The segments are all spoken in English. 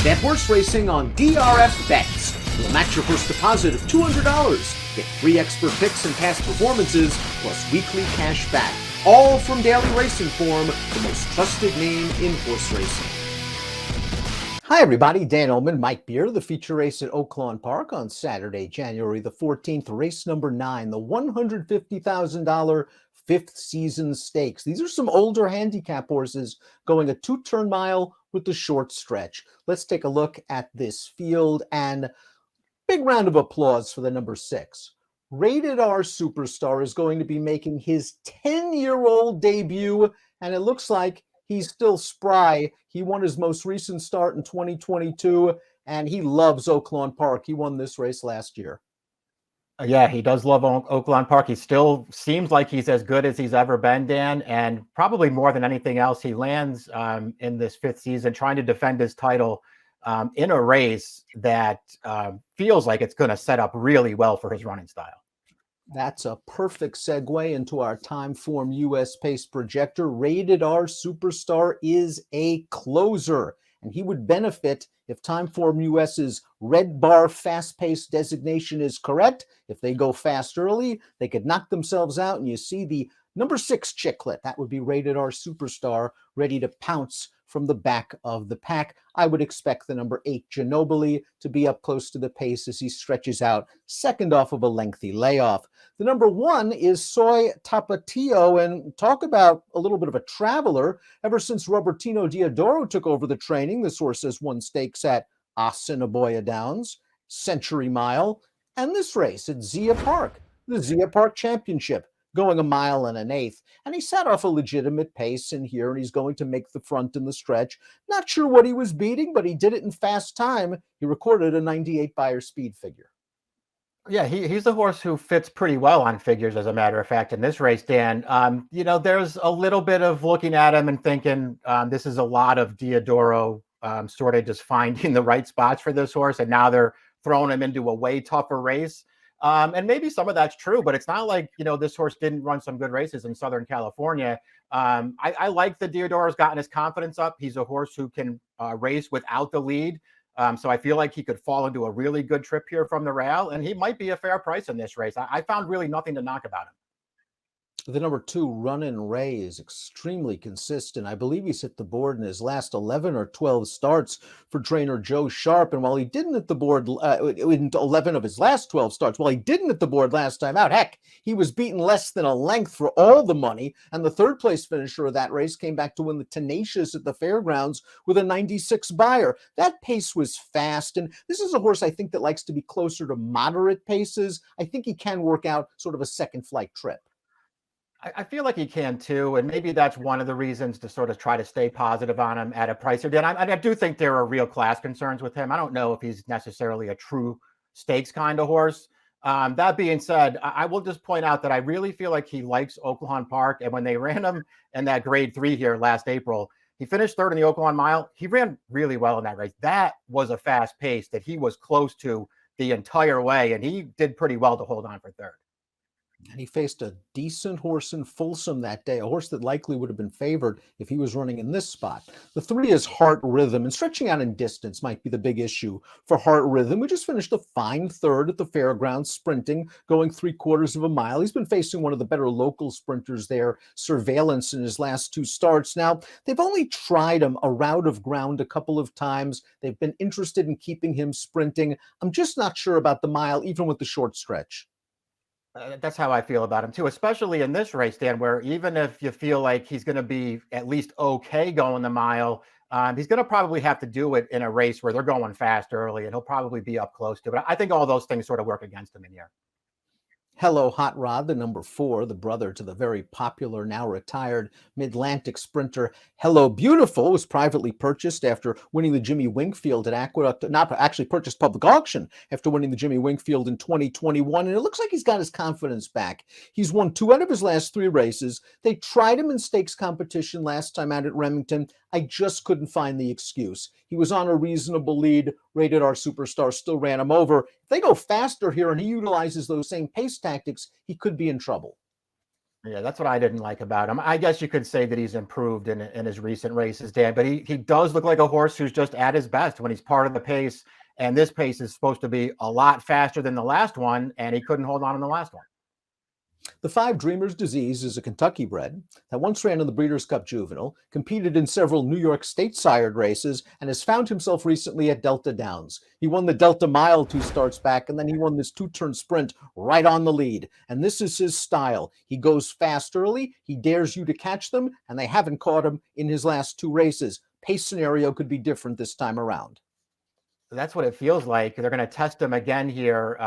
Bet horse racing on DRF Bets. We'll match your first deposit of $200. Get free expert picks and past performances, plus weekly cash back. All from Daily Racing Form, the most trusted name in horse racing. Hi everybody, Dan Illman, Mike Beer, the feature race at Oaklawn Park on Saturday, January the 14th, race number 9, the $150,000 fifth season stakes. These are some older handicap horses going a 2-turn mile with the short stretch. Let's take a look at this field, and big round of applause for the number 6. Rated R Superstar is going to be making his 10-year-old debut, and it looks like he's still spry. He won his most recent start in 2022, and he loves Oaklawn Park. He won this race last year. Yeah, he does love Oaklawn Park. He still seems like he's as good as he's ever been, Dan, and probably more than anything else, he lands in this fifth season trying to defend his title in a race that feels like it's going to set up really well for his running style. That's a perfect segue into our Timeform US Pace Projector. Rated R Superstar is a closer, and he would benefit if Timeform US's red bar fast-paced designation is correct. If they go fast early, they could knock themselves out, and you see the number 6 chicklet. That would be Rated R Superstar, ready to pounce from the back of the pack. I would expect the number 8 Ginobili to be up close to the pace as he stretches out second off of a lengthy layoff. The number 1 is Soy Tapatio, and talk about a little bit of a traveler. Ever since Robertino Diodoro took over the training, this horse has won stakes at Assiniboia Downs, Century Mile, and this race at Zia Park, the Zia Park Championship, going 1 1/8. And he sat off a legitimate pace in here, and he's going to make the front in the stretch. Not sure what he was beating, but he did it in fast time. He recorded a 98 Beyer speed figure. Yeah, he's a horse who fits pretty well on figures, as a matter of fact, in this race, Dan. There's a little bit of looking at him and thinking this is a lot of Diodoro sort of just finding the right spots for this horse, and now they're throwing him into a way tougher race. And maybe some of that's true, but it's not like, this horse didn't run some good races in Southern California. I like that Diodoro's gotten his confidence up. He's a horse who can race without the lead. So I feel like he could fall into a really good trip here from the rail, and he might be a fair price in this race. I found really nothing to knock about him. The number 2, Runnin' Ray, is extremely consistent. I believe he's hit the board in his last 11 or 12 starts for trainer Joe Sharp. And while he didn't hit the board in 11 of his last 12 starts, while he didn't hit the board last time out, heck, he was beaten less than a length for all the money. And the third place finisher of that race came back to win the Tenacious at the Fairgrounds with a 96 Beyer. That pace was fast. And this is a horse I think that likes to be closer to moderate paces. I think he can work out sort of a second flight trip. I feel like he can too, and maybe that's one of the reasons to sort of try to stay positive on him at a price here. Dan, I do think there are real class concerns with him. I don't know if he's necessarily a true stakes kind of horse. That being said, I will just point out that I really feel like he likes Oaklawn Park, and when they ran him in that grade 3 here last April, he finished third in the Oaklawn Mile. He ran really well in that race. That was a fast pace that he was close to the entire way, and he did pretty well to hold on for third. And he faced a decent horse in Folsom that day, a horse that likely would have been favored if he was running in this spot. The 3 is Heart Rhythm, and stretching out in distance might be the big issue for Heart Rhythm. We just finished a fine third at the Fairgrounds sprinting, going 3/4 of a mile. He's been facing one of the better local sprinters there, Surveillance, in his last 2 starts. Now, they've only tried him a route of ground a couple of times. They've been interested in keeping him sprinting. I'm just not sure about the mile, even with the short stretch. That's how I feel about him too, especially in this race, Dan, where even if you feel like he's going to be at least okay going the mile, he's going to probably have to do it in a race where they're going fast early, and he'll probably be up close to it. I think all those things sort of work against him in here. Hello Hot Rod, the number 4, the brother to the very popular, now retired Mid-Atlantic sprinter Hello Beautiful, was privately purchased after winning the Jimmy Winkfield at Aqueduct, not actually purchased public auction after winning the Jimmy Winkfield in 2021, and it looks like he's got his confidence back. He's won 2 out of his last 3 races. They tried him in stakes competition last time out at Remington. I just couldn't find the excuse. He was on a reasonable lead. Rated R Superstar still ran him over. If they go faster here and he utilizes those same pace tactics, he could be in trouble. Yeah, that's what I didn't like about him. I guess you could say that he's improved in his recent races, Dan, but he does look like a horse who's just at his best when he's part of the pace. And this pace is supposed to be a lot faster than the last one, and he couldn't hold on in the last one. The Five Dreamers Disease is a Kentucky bred that once ran in the Breeders' Cup Juvenile, competed in several New York State sired races, and has found himself recently at Delta Downs. He won the Delta Mile 2 starts back, and then he won this two-turn sprint right on the lead. And this is his style. He goes fast early, he dares you to catch them, and they haven't caught him in his last 2 races. Pace scenario could be different this time around. That's what it feels like. They're going to test him again here,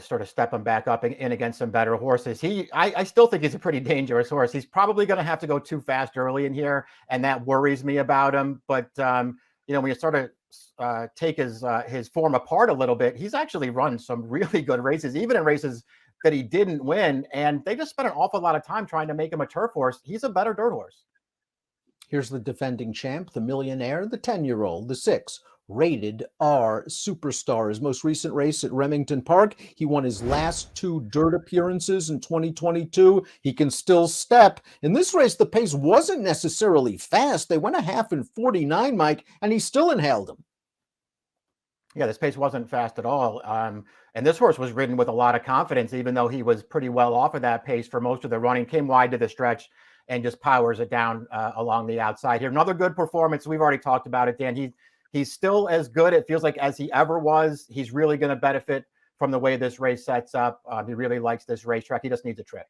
sort of step him back up in against some better horses. I still think he's a pretty dangerous horse. He's probably going to have to go too fast early in here, and that worries me about him. But, when you sort of take his form apart a little bit, he's actually run some really good races, even in races that he didn't win. And they just spent an awful lot of time trying to make him a turf horse. He's a better dirt horse. Here's the defending champ, the millionaire, the 10-year-old, the 6. Rated R Superstar. His most recent race at Remington Park, he won his last 2 dirt appearances in 2022. He can still step. In this race, the pace wasn't necessarily fast. They went a half in 49, Mike, and he still inhaled him. Yeah, this pace wasn't fast at all. And this horse was ridden with a lot of confidence, even though he was pretty well off of that pace for most of the running, came wide to the stretch and just powers it down along the outside here. Another good performance. We've already talked about it, Dan. He's still as good, it feels like, as he ever was. He's really going to benefit from the way this race sets up. He really likes this racetrack. He just needs a trick.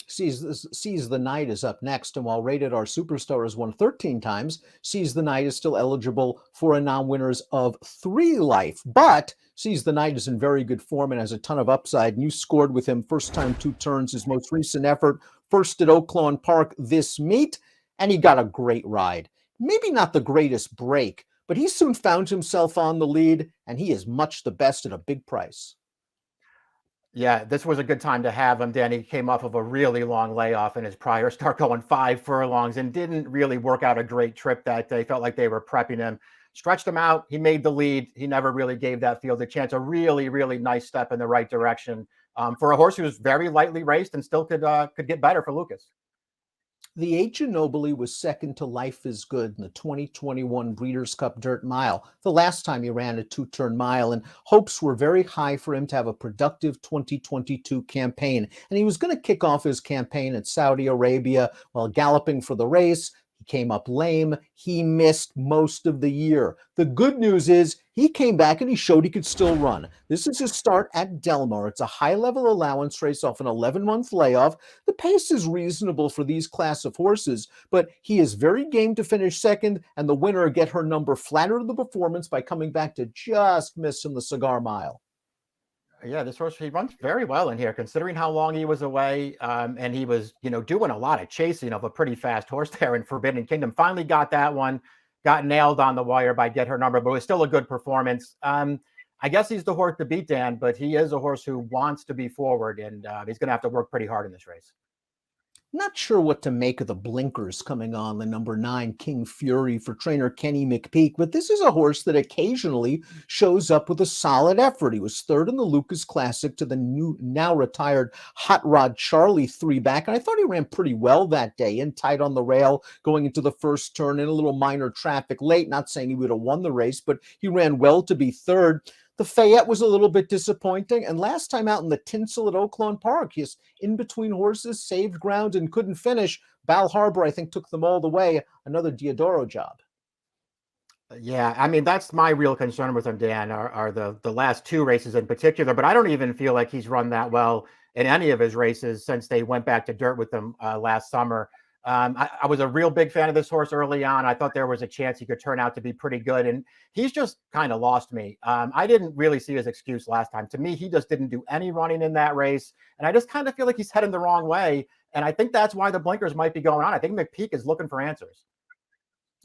Seize the Night is up next, and while Rated R Superstar has won 13 times, Seize the Night is still eligible for a non-winners of 3 life. But Seize the Night is in very good form and has a ton of upside, and you scored with him first time 2 turns, his most recent effort, first at Oaklawn Park this meet, and he got a great ride. Maybe not the greatest break, but he soon found himself on the lead, and he is much the best at a big price. Yeah, this was a good time to have him. Danny came off of a really long layoff in his prior start, going 5 furlongs, and didn't really work out a great trip that day. Felt like they were prepping him, stretched him out. He made the lead. He never really gave that field a chance. A really, really nice step in the right direction for a horse who was very lightly raced and still could get better for Lucas. The 8 Ginobili was second to Life is Good in the 2021 Breeders' Cup Dirt Mile, the last time he ran a 2-turn mile, and hopes were very high for him to have a productive 2022 campaign. And he was going to kick off his campaign at Saudi Arabia while galloping for the race. He came up lame. He missed most of the year. The good news is he came back and he showed he could still run. This is his start at Del Mar. It's a high-level allowance race off an 11-month layoff. The pace is reasonable for these class of horses, but he is very game to finish second, and the winner get her number flattered the performance by coming back to just miss in the Cigar Mile. Yeah, this horse, he runs very well in here, considering how long he was away. And he was, doing a lot of chasing of a pretty fast horse there in Forbidden Kingdom. Finally got that one, got nailed on the wire by Get Her Number, but it was still a good performance. I guess he's the horse to beat, Dan, but he is a horse who wants to be forward, and he's going to have to work pretty hard in this race. Not sure what to make of the blinkers coming on the number 9 King Fury for trainer Kenny McPeak, but this is a horse that occasionally shows up with a solid effort. He was third in the Lucas Classic to the now retired Hot Rod Charlie 3-back, and I thought he ran pretty well that day, in tight on the rail going into the first turn in a little minor traffic late. Not saying he would have won the race, but he ran well to be third. The Fayette was a little bit disappointing, and last time out in the tinsel at Oaklawn Park, his in-between horses saved ground and couldn't finish. Bal Harbor, I think, took them all the way. Another Diodoro job. Yeah, I mean, that's my real concern with him, Dan, are the last 2 races in particular, but I don't even feel like he's run that well in any of his races since they went back to dirt with him last summer. I was a real big fan of this horse early on. I thought there was a chance he could turn out to be pretty good, and he's just kind of lost me. I didn't really see his excuse last time. To me, he just didn't do any running in that race, and I just kind of feel like he's heading the wrong way, and I think that's why the blinkers might be going on. I think McPeak is looking for answers.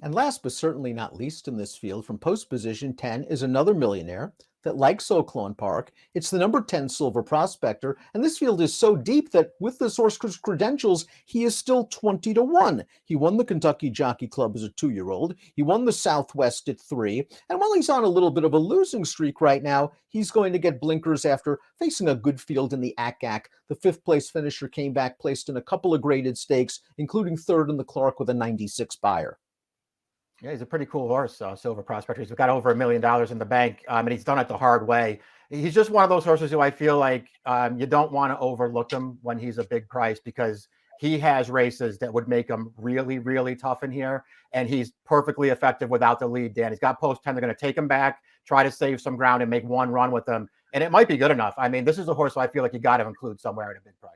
And last but certainly not least in this field, from post position 10 is another millionaire, that likes Oaklawn Park. It's the number 10 Silver Prospector, and this field is so deep that with this horse's credentials, he is still 20-1. He won the Kentucky Jockey Club as a 2-year-old. He won the Southwest at 3, and while he's on a little bit of a losing streak right now, he's going to get blinkers after facing a good field in the ACAC. The 5th place finisher came back, placed in a couple of graded stakes, including 3rd in the Clark with a 96 buyer. Yeah, he's a pretty cool horse, Silver Prospector. He's got over $1 million in the bank, and he's done it the hard way. He's just one of those horses who I feel like you don't want to overlook him when he's a big price, because he has races that would make him really, really tough in here, and he's perfectly effective without the lead, Dan. He's got post 10. They're going to take him back, try to save some ground, and make one run with him, and it might be good enough. I mean, this is a horse I feel like you got to include somewhere at a big price.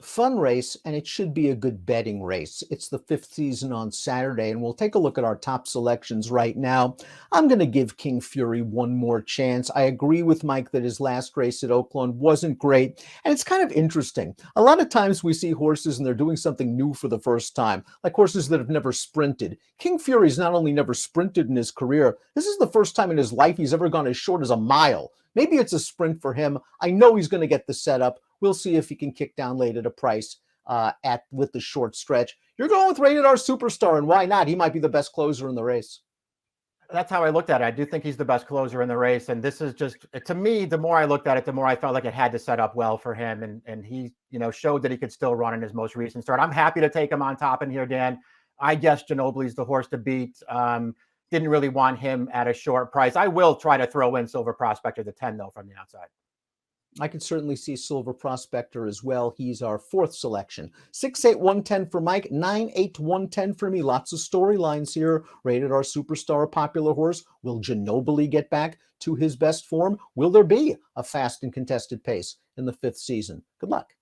Fun race, and it should be a good betting race. It's the 5th season on Saturday, and we'll take a look at our top selections right now. I'm going to give King Fury one more chance. I agree with Mike that his last race at Oaklawn wasn't great, and it's kind of interesting. A lot of times we see horses and they're doing something new for the first time, like horses that have never sprinted. King Fury's not only never sprinted in his career, this is the first time in his life he's ever gone as short as a mile. Maybe it's a sprint for him. I know he's going to get the setup. We'll see if he can kick down late at a price with the short stretch. You're going with Rated R Superstar, and why not? He might be the best closer in the race. That's how I looked at it. I do think he's the best closer in the race, and this is just, to me, the more I looked at it, the more I felt like it had to set up well for him, and he, showed that he could still run in his most recent start. I'm happy to take him on top in here, Dan. I guess Ginobili's the horse to beat. Didn't really want him at a short price. I will try to throw in Silver Prospector the 10 though from the outside. I could certainly see Silver Prospector as well. He's our 4th selection. 6-8-1-10 for Mike, 9-8-1-10 for me. Lots of storylines here. Rated R Superstar, a popular horse. Will Ginobili get back to his best form? Will there be a fast and contested pace in the 5th season? Good luck.